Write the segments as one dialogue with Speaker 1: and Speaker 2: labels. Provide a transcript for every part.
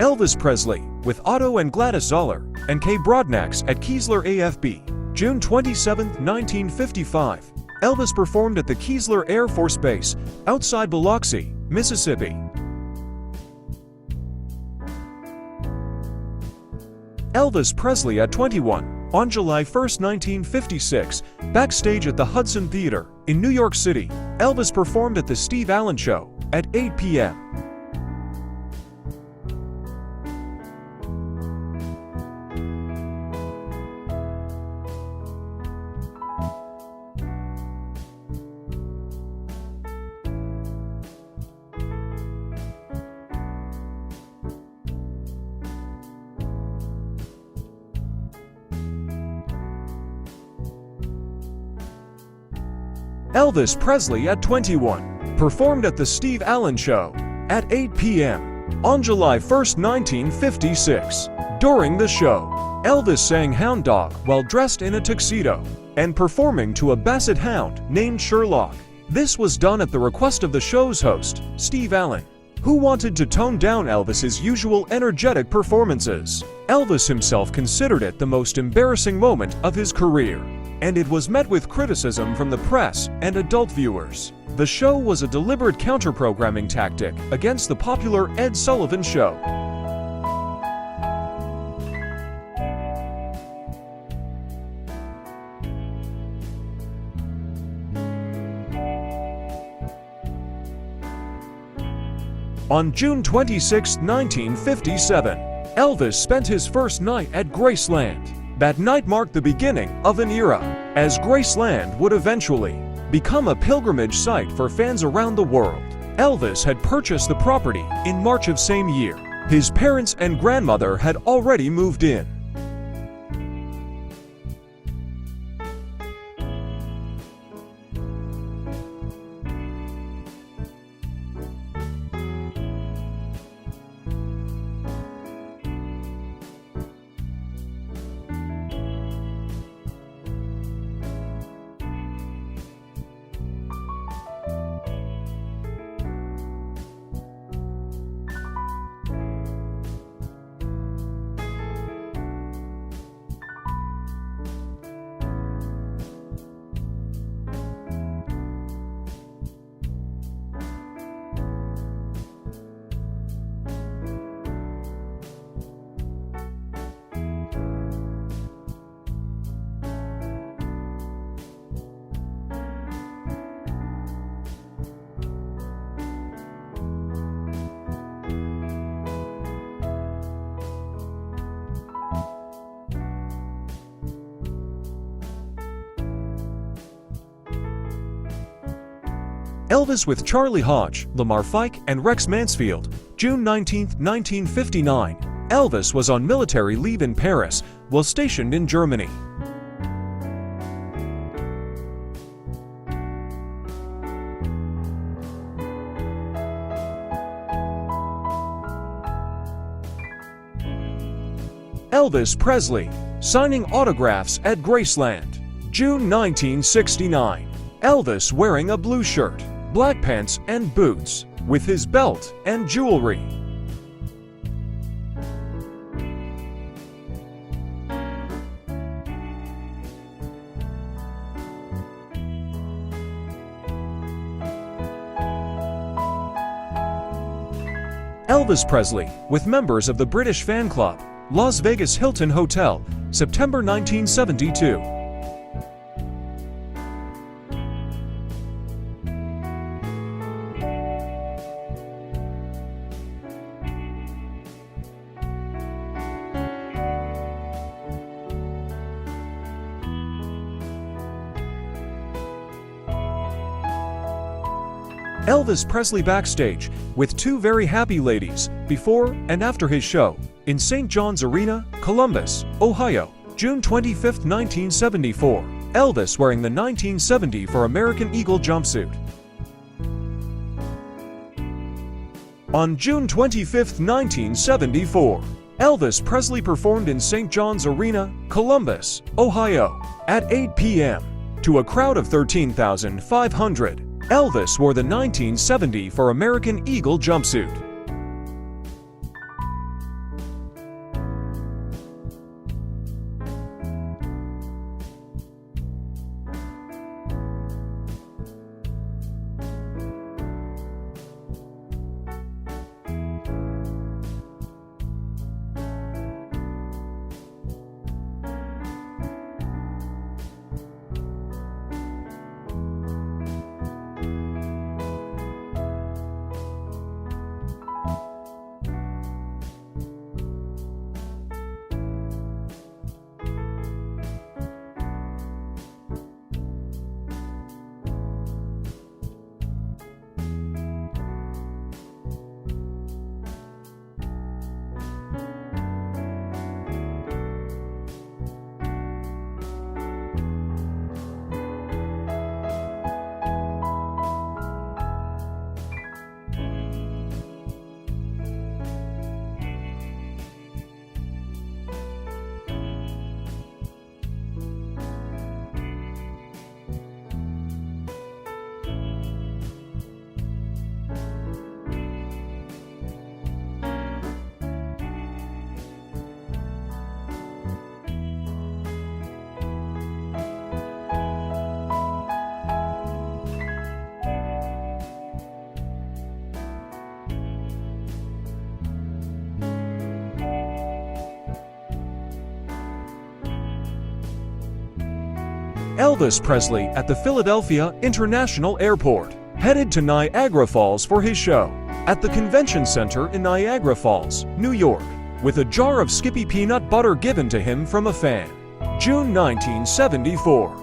Speaker 1: Elvis Presley, with Otto and Gladys Zoller, and Kay Broadnax at Keesler AFB. June 27, 1955. Elvis performed at the Keesler Air Force Base, outside Biloxi, Mississippi. Elvis Presley at 21. On July 1, 1956, backstage at the Hudson Theater in New York City, Elvis performed at the Steve Allen Show at 8 p.m. Elvis Presley at 21. Performed at the Steve Allen Show at 8 p.m. On July 1, 1956. During the show, Elvis sang Hound Dog while dressed in a tuxedo and performing to a basset hound named Sherlock. This was done at the request of the show's host, Steve Allen, who wanted to tone down Elvis's usual energetic performances. Elvis himself considered it the most embarrassing moment of his career, and it was met with criticism from the press and adult viewers. The show was a deliberate counter-programming tactic against the popular Ed Sullivan Show. On June 26, 1957, Elvis spent his first night at Graceland. That night marked the beginning of an era, as Graceland would eventually become a pilgrimage site for fans around the world. Elvis had purchased the property in March of same year. His parents and grandmother had already moved in. Elvis with Charlie Hodge, Lamar Fike, and Rex Mansfield. June 19, 1959. Elvis was on military leave in Paris while stationed in Germany. Elvis Presley, signing autographs at Graceland. June 1969. Elvis wearing a blue shirt, black pants and boots, with his belt and jewelry. Elvis Presley, with members of the British fan club, Las Vegas Hilton Hotel, September 1972. Elvis Presley backstage with two very happy ladies before and after his show in St. John's Arena, Columbus, Ohio, June 25, 1974. Elvis wearing the 1970 for American Eagle jumpsuit. On June 25, 1974, Elvis Presley performed in St. John's Arena, Columbus, Ohio, at 8 p.m. to a crowd of 13,500. Elvis wore the 1970 for American Eagle jumpsuit. Elvis Presley at the Philadelphia International Airport, headed to Niagara Falls for his show at the Convention Center in Niagara Falls, New York, with a jar of Skippy peanut butter given to him from a fan. June 1974.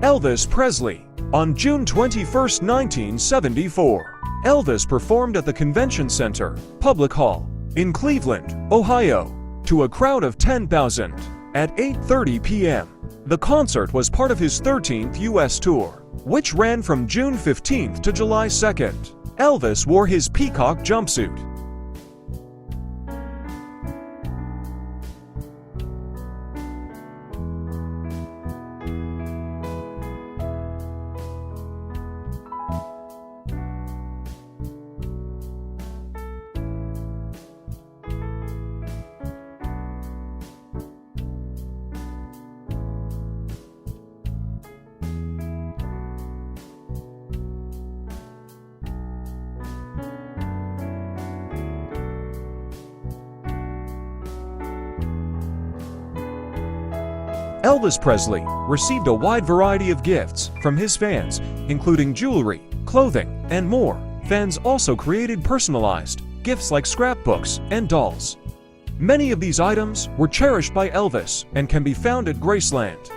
Speaker 1: Elvis Presley. On June 21, 1974, Elvis performed at the Convention Center, Public Hall, in Cleveland, Ohio, to a crowd of 10,000 at 8:30 p.m. The concert was part of his 13th U.S. tour, which ran from June 15 to July 2. Elvis wore his peacock jumpsuit. Elvis Presley received a wide variety of gifts from his fans, including jewelry, clothing, and more. Fans also created personalized gifts like scrapbooks and dolls. Many of these items were cherished by Elvis and can be found at Graceland.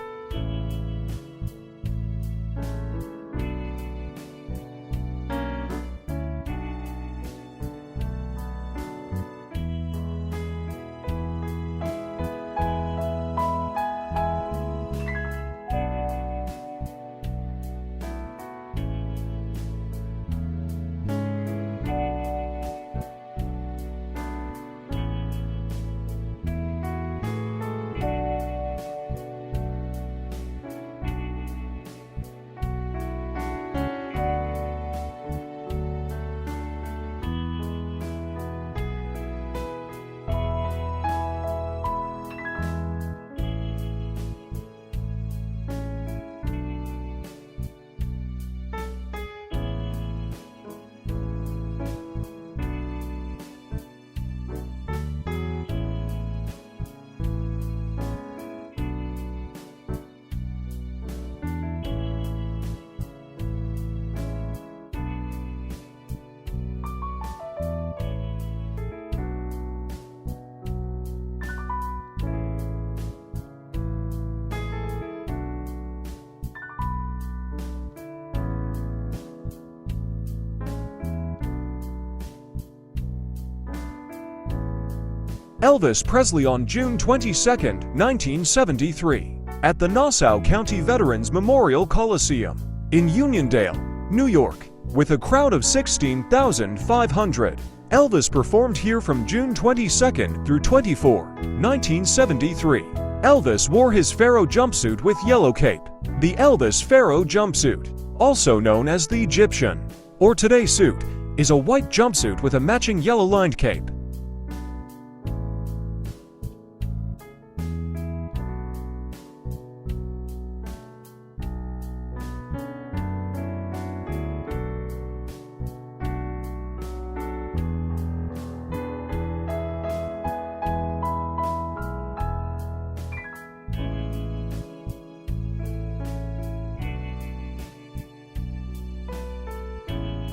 Speaker 1: Elvis Presley on June 22, 1973, at the Nassau County Veterans Memorial Coliseum in Uniondale, New York, with a crowd of 16,500. Elvis performed here from June 22 through 24, 1973. Elvis wore his Pharaoh jumpsuit with yellow cape. The Elvis Pharaoh jumpsuit, also known as the Egyptian or Today suit, is a white jumpsuit with a matching yellow-lined cape.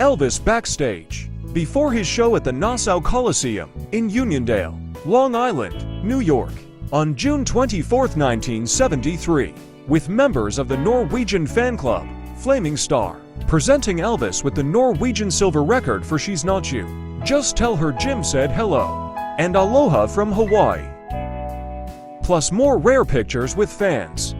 Speaker 1: Elvis Backstage. Before his show at the Nassau Coliseum in Uniondale, Long Island, New York, on June 24, 1973, with members of the Norwegian fan club, Flaming Star, presenting Elvis with the Norwegian silver record for She's Not You, Just Tell Her Jim Said Hello, and Aloha from Hawaii. Plus more rare pictures with fans.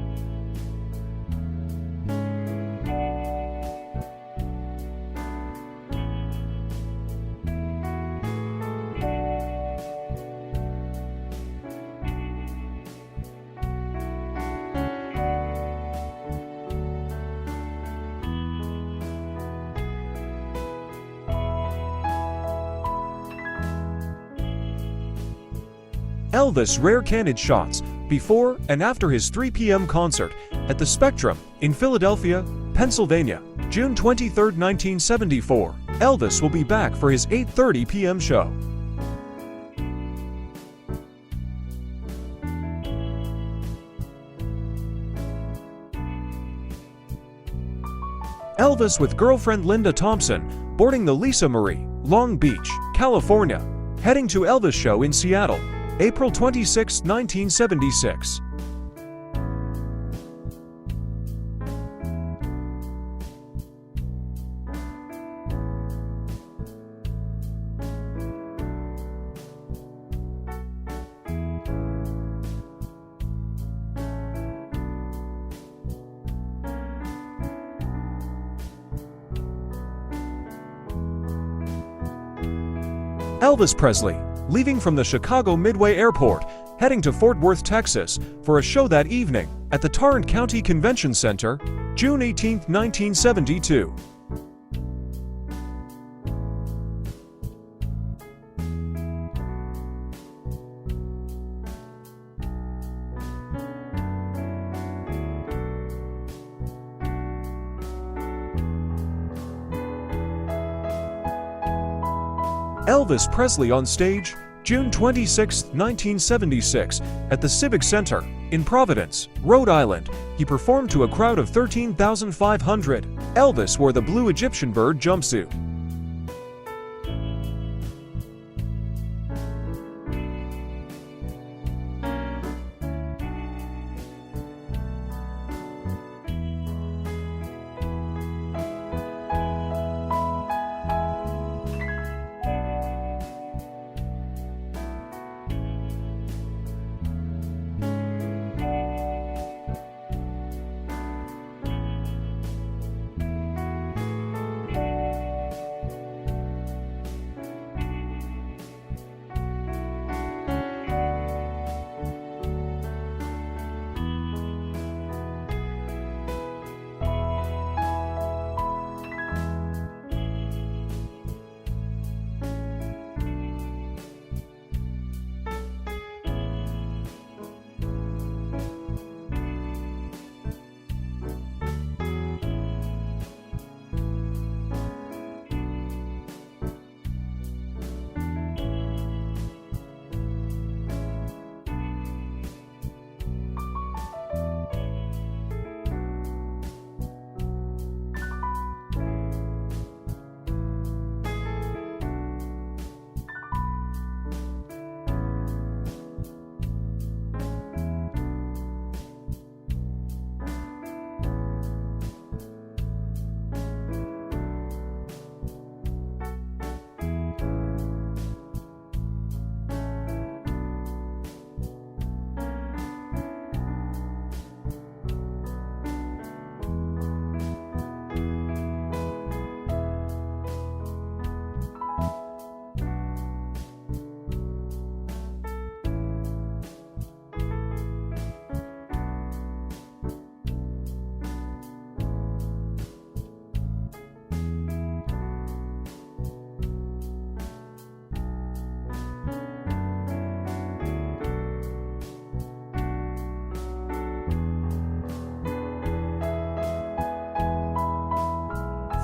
Speaker 1: Elvis' rare candid shots before and after his 3 p.m. concert at the Spectrum in Philadelphia, Pennsylvania, June 23, 1974. Elvis will be back for his 8:30 p.m. show. Elvis with girlfriend Linda Thompson boarding the Lisa Marie, Long Beach, California, heading to Elvis show in Seattle, April 26, 1976. Elvis Presley, leaving from the Chicago Midway Airport, heading to Fort Worth, Texas, for a show that evening at the Tarrant County Convention Center, June 18, 1972. Elvis Presley on stage, June 26, 1976, at the Civic Center in Providence, Rhode Island. He performed to a crowd of 13,500. Elvis wore the blue Egyptian bird jumpsuit.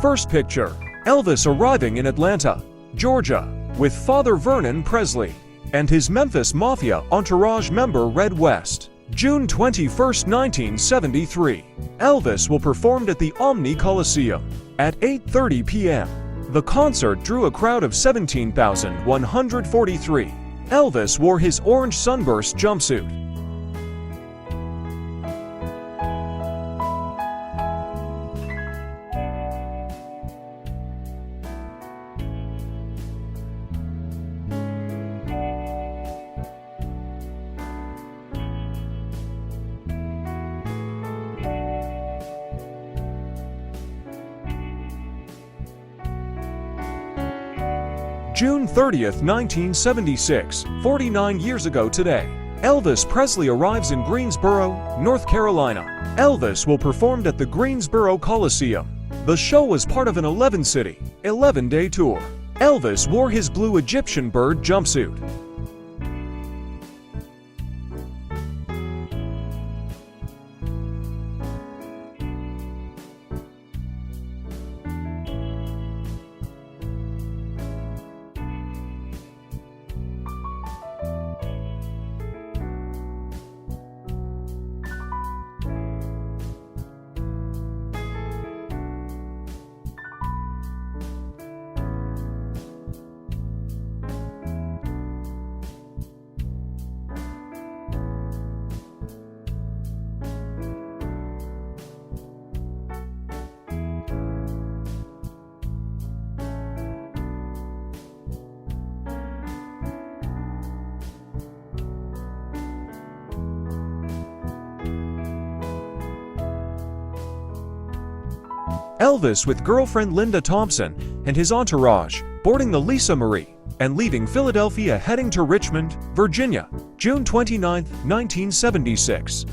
Speaker 1: First picture, Elvis arriving in Atlanta, Georgia, with Father Vernon Presley and his Memphis Mafia entourage member Red West. June 21, 1973. Elvis will perform at the Omni Coliseum at 8:30 p.m. The concert drew a crowd of 17,143. Elvis wore his orange sunburst jumpsuit. June 30, 1976, 49 years ago today, Elvis Presley arrives in Greensboro, North Carolina. Elvis will perform at the Greensboro Coliseum. The show was part of an 11-city, 11-day tour. Elvis wore his blue Egyptian bird jumpsuit. Elvis with girlfriend Linda Thompson and his entourage, boarding the Lisa Marie and leaving Philadelphia heading to Richmond, Virginia, June 29, 1976.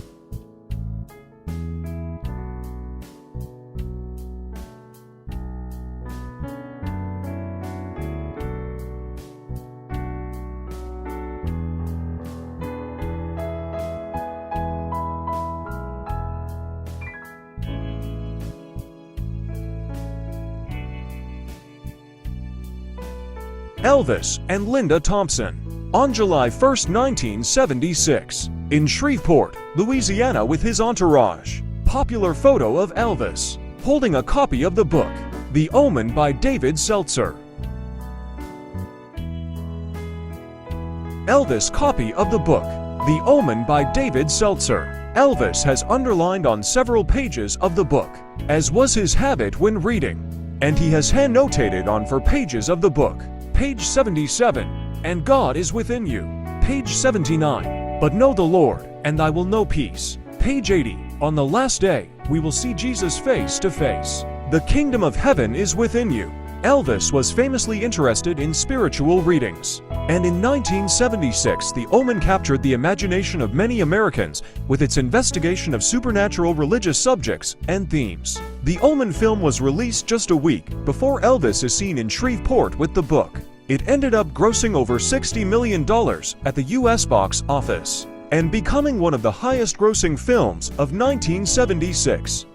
Speaker 1: Elvis and Linda Thompson, on July 1, 1976, in Shreveport, Louisiana with his entourage. Popular photo of Elvis, holding a copy of the book, The Omen by David Seltzer. Elvis copy of the book, The Omen by David Seltzer. Elvis has underlined on several pages of the book, as was his habit when reading, and he has hand-notated on 4 pages of the book. Page 77, and God is within you. Page 79, but know the Lord, and thy will know peace. Page 80, on the last day, we will see Jesus face to face. The kingdom of heaven is within you. Elvis was famously interested in spiritual readings, and in 1976 The Omen captured the imagination of many Americans with its investigation of supernatural religious subjects and themes. The Omen film was released just a week before Elvis is seen in Shreveport with the book. It ended up grossing over $60 million at the U.S. box office, and becoming one of the highest-grossing films of 1976.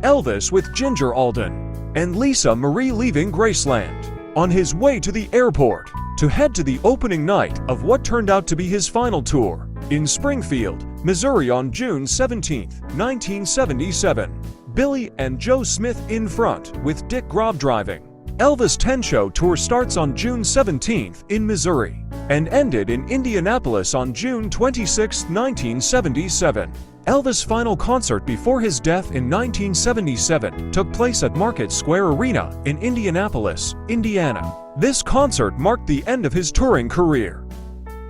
Speaker 1: Elvis with Ginger Alden and Lisa Marie leaving Graceland on his way to the airport to head to the opening night of what turned out to be his final tour in Springfield, Missouri on June 17, 1977. Billy and Joe Smith in front with Dick Grob driving. Elvis' 10-show tour starts on June 17 in Missouri and ended in Indianapolis on June 26, 1977. Elvis' final concert before his death in 1977 took place at Market Square Arena in Indianapolis, Indiana. This concert marked the end of his touring career.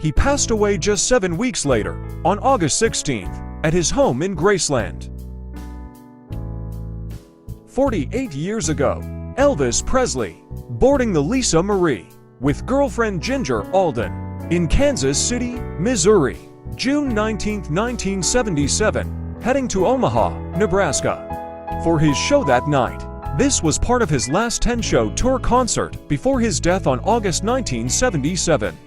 Speaker 1: He passed away just 7 weeks later, on August 16th, at his home in Graceland. 48 years ago, Elvis Presley, boarding the Lisa Marie, with girlfriend Ginger Alden, in Kansas City, Missouri, June 19, 1977, heading to Omaha, Nebraska, for his show that night. This was part of his last 10-show tour concert before his death on August 1977.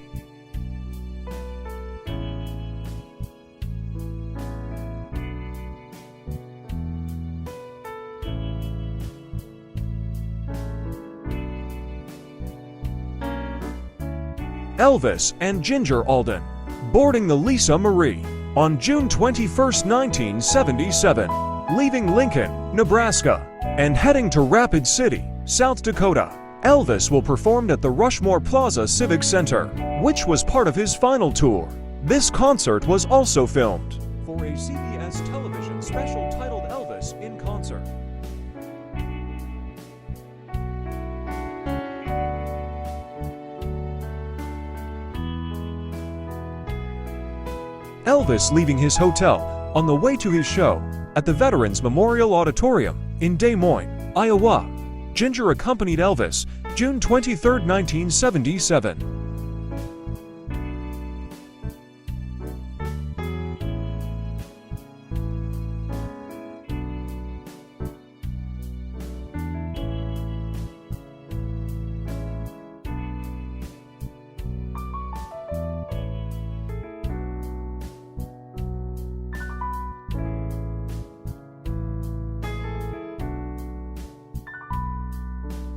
Speaker 1: Elvis and Ginger Alden, boarding the Lisa Marie, on June 21, 1977, leaving Lincoln, Nebraska, and heading to Rapid City, South Dakota. Elvis will perform at the Rushmore Plaza Civic Center, which was part of his final tour. This concert was also filmed for a CBS television special titled Elvis in Concert. Elvis leaving his hotel on the way to his show at the Veterans Memorial Auditorium in Des Moines, Iowa. Ginger accompanied Elvis, June 23, 1977.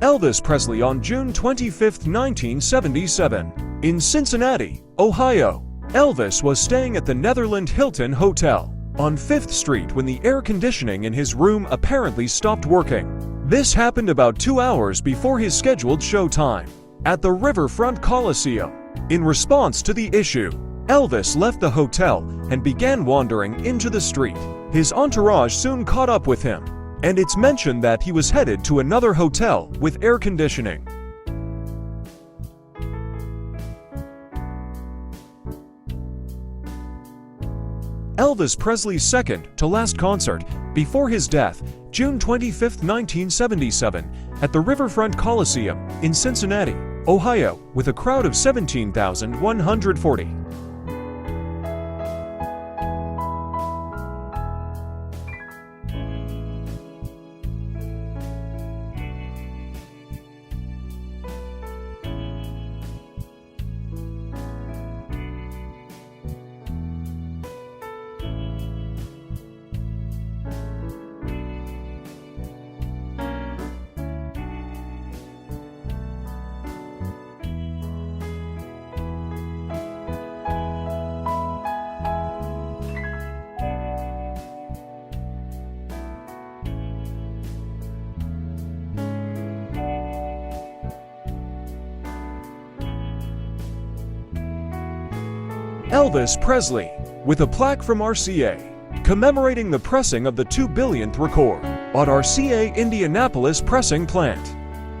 Speaker 1: Elvis Presley on June 25, 1977, in Cincinnati, Ohio. Elvis was staying at the Netherland Hilton Hotel on 5th Street when the air conditioning in his room apparently stopped working. This happened about 2 hours before his scheduled show time at the Riverfront Coliseum. In response to the issue, Elvis left the hotel and began wandering into the street. His entourage soon caught up with him, and it's mentioned that he was headed to another hotel with air conditioning. Elvis Presley's second-to-last concert before his death, June 25, 1977, at the Riverfront Coliseum in Cincinnati, Ohio, with a crowd of 17,140. Elvis Presley, with a plaque from RCA, commemorating the pressing of the 2 billionth record at RCA Indianapolis pressing plant.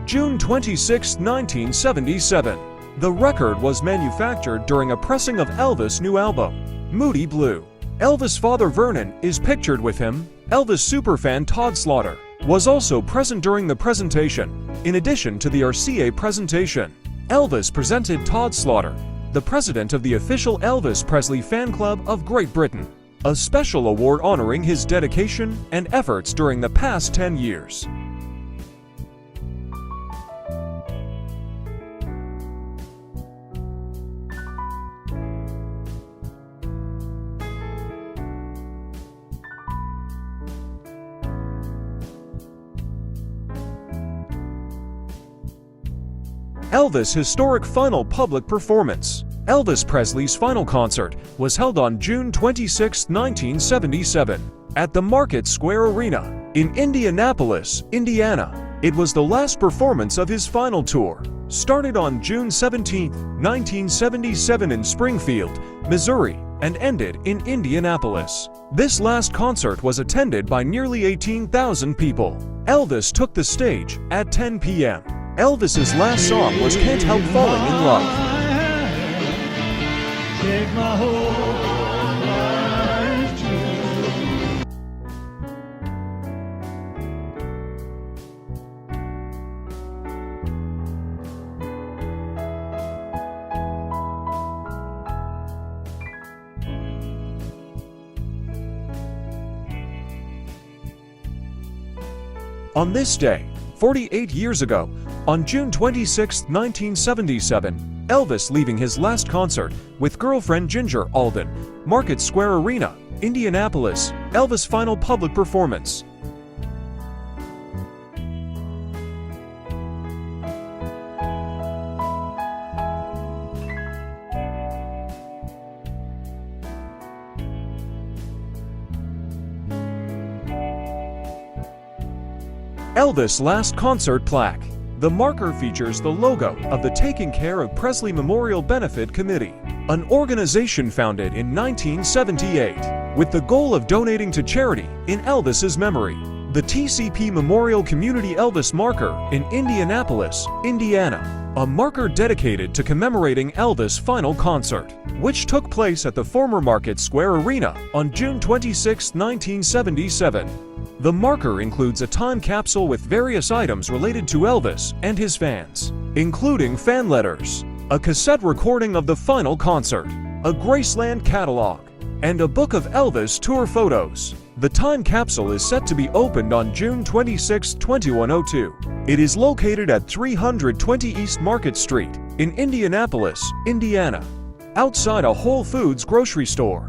Speaker 1: June 26, 1977. The record was manufactured during a pressing of Elvis' new album, Moody Blue. Elvis' father Vernon is pictured with him. Elvis superfan Todd Slaughter was also present during the presentation. In addition to the RCA presentation, Elvis presented Todd Slaughter, the president of the official Elvis Presley Fan Club of Great Britain, a special award honoring his dedication and efforts during the past 10 years. Elvis' historic final public performance. Elvis Presley's final concert was held on June 26, 1977, at the Market Square Arena in Indianapolis, Indiana. It was the last performance of his final tour, started on June 17, 1977 in Springfield, Missouri, and ended in Indianapolis. This last concert was attended by nearly 18,000 people. Elvis took the stage at 10 p.m. Elvis's last song was Can't Help Falling in Love. Take my whole life to. On this day, 48 years ago, on June 26, 1977, Elvis leaving his last concert with girlfriend Ginger Alden, Market Square Arena, Indianapolis, Elvis' final public performance. Elvis' last concert plaque. The marker features the logo of the Taking Care of Presley Memorial Benefit Committee, an organization founded in 1978 with the goal of donating to charity in Elvis's memory. The TCP Memorial Community Elvis Marker in Indianapolis, Indiana, a marker dedicated to commemorating Elvis' final concert, which took place at the former Market Square Arena on June 26, 1977. The marker includes a time capsule with various items related to Elvis and his fans, including fan letters, a cassette recording of the final concert, a Graceland catalog, and a book of Elvis tour photos. The time capsule is set to be opened on June 26, 2102. It is located at 320 East Market Street in Indianapolis, Indiana, outside a Whole Foods grocery store.